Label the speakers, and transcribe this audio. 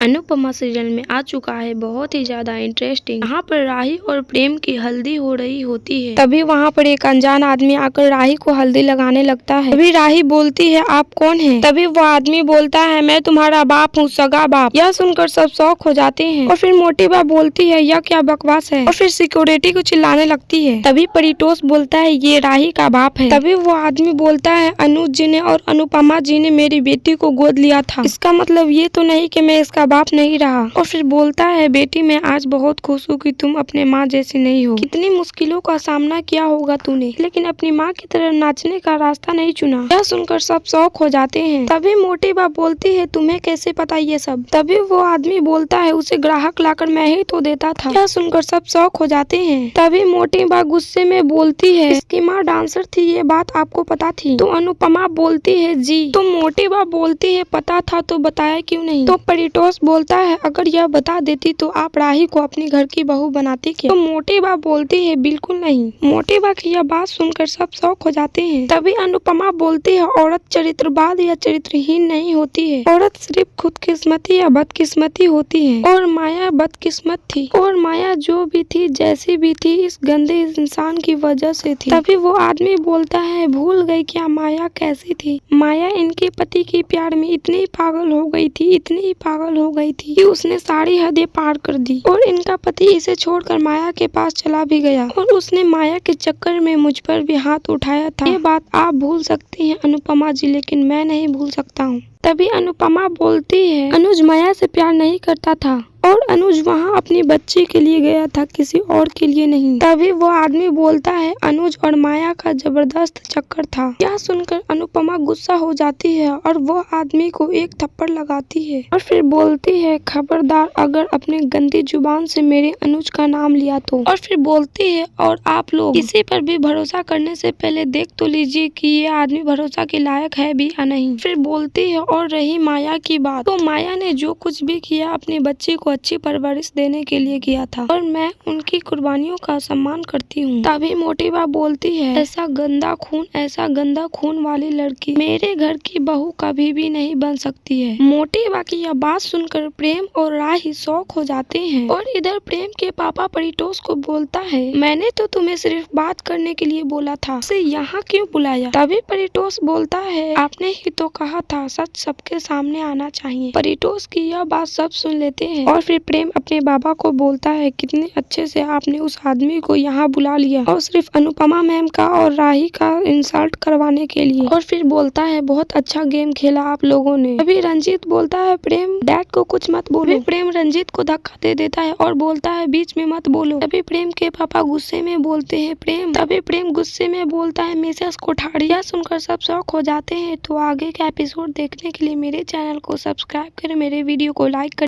Speaker 1: Anupama serial में आ चुका है बहुत ही ज्यादा इंटरेस्टिंग। यहाँ पर राही और प्रेम की हल्दी हो रही होती है। तभी वहाँ पर एक अनजान आदमी आकर राही को हल्दी लगाने लगता है। तभी राही बोलती है, आप कौन हैं? तभी वो आदमी बोलता है, मैं तुम्हारा बाप हूँ, सगा बाप। यह सुनकर सब शौक हो जाते हैं। और फिर मोटी बाप बोलती है, यह क्या बकवास है? और फिर सिक्योरिटी को चिल्लाने लगती है। तभी परिटोष बोलता है, ये राही का बाप है। तभी वो आदमी बोलता है, अनुज जी ने और अनुपमा जी ने मेरी बेटी को गोद लिया था, इसका मतलब ये तो नहीं कि मैं इसका बाप नहीं रहा। और फिर बोलता है, बेटी मैं आज बहुत खुश हूँ कि तुम अपने माँ जैसी नहीं हो। कितनी मुश्किलों का सामना किया होगा तूने, लेकिन अपनी माँ की तरह नाचने का रास्ता नहीं चुना। यह सुनकर सब शौक हो जाते हैं। तभी मोटी बाप बोलती है, तुम्हें कैसे पता ये सब? तभी वो आदमी बोलता है, उसे ग्राहक लाकर मैं ही तो देता था। यह सुनकर सब शौक हो जाते हैं। तभी मोटी बाप गुस्से में बोलती है, इसकी माँ डांसर थी, ये बात आपको पता थी? तो अनुपमा बोलती है, जी। तो मोटी बाप बोलती है, पता था तो बताया क्यों नहीं? तो परिटोष बोलता है, अगर यह बता देती तो आप राही को अपनी घर की बहू बनाती क्या? तो मोटी बाप बोलती है, बिल्कुल नहीं। मोटी बाप की यह बात सुनकर सब शौक हो जाते हैं। तभी अनुपमा बोलती है, औरत चरित्रवाद या चरित्रहीन नहीं होती है, औरत सिर्फ खुदकिस्मती या बदकिस्मती होती है। और माया बदकिस्मत थी, और माया जो भी थी जैसी भी थी इस गंदे इंसान की वजह से थी। तभी वो आदमी बोलता है, भूल गई क्या माया कैसी थी? माया इनके पति के प्यार में इतनी पागल हो गई थी, इतनी पागल हो गई थी कि उसने सारी हदें पार कर दी। और इनका पति इसे छोड़कर माया के पास चला भी गया, और उसने माया के चक्कर में मुझ पर भी हाथ उठाया था। ये बात आप भूल सकती हैं अनुपमा जी, लेकिन मैं नहीं भूल सकता हूँ। तभी अनुपमा बोलती है, अनुज माया से प्यार नहीं करता था, और अनुज वहाँ अपनी बच्ची के लिए गया था, किसी और के लिए नहीं। तभी वो आदमी बोलता है, अनुज और माया का जबरदस्त चक्कर था। यह सुनकर अनुपमा गुस्सा हो जाती है और वो आदमी को एक थप्पड़ लगाती है, और फिर बोलती है, खबरदार अगर अपने गंदी जुबान से मेरे अनुज का नाम लिया तो। और फिर बोलती है, और आप लोग किसी पर भी भरोसा करने से पहले देख तो लीजिए कि ये आदमी भरोसा के लायक है भी या नहीं। फिर बोलती है, और रही माया की बात, तो माया ने जो कुछ भी किया अपनी बच्ची को अच्छी परवरिश देने के लिए किया था, और मैं उनकी कुर्बानियों का सम्मान करती हूँ। तभी मोटी बाप बोलती है, ऐसा गंदा खून वाली लड़की मेरे घर की बहू कभी भी नहीं बन सकती है। मोटी बाप की यह बात सुनकर प्रेम और राही शौक हो जाते हैं। और इधर प्रेम के पापा परिटोष को बोलता है, मैंने तो तुम्हें सिर्फ बात करने के लिए बोला था, उसे यहाँ क्यों बुलाया? तभी परिटोष बोलता है, आपने ही तो कहा था सच सबके सामने आना चाहिए। परिटोष की यह बात सब सुन लेते हैं। और फिर प्रेम अपने बाबा को बोलता है, कितने अच्छे से आपने उस आदमी को यहाँ बुला लिया, और सिर्फ अनुपमा मैम का और राही का इंसल्ट करवाने के लिए। और फिर बोलता है, बहुत अच्छा गेम खेला आप लोगों ने। अभी रंजीत बोलता है, प्रेम डैड को कुछ मत बोलो। प्रेम रंजीत को धक्का दे देता है और बोलता है, बीच में मत बोलो। तभी प्रेम के पापा गुस्से में बोलते हैं, तभी प्रेम गुस्से में बोलता है, मिसेस कोठारी। यह सुनकर सब शौक हो जाते हैं। तो आगे का एपिसोड देखने के लिए मेरे चैनल को सब्सक्राइब करें, मेरे वीडियो को लाइक करें।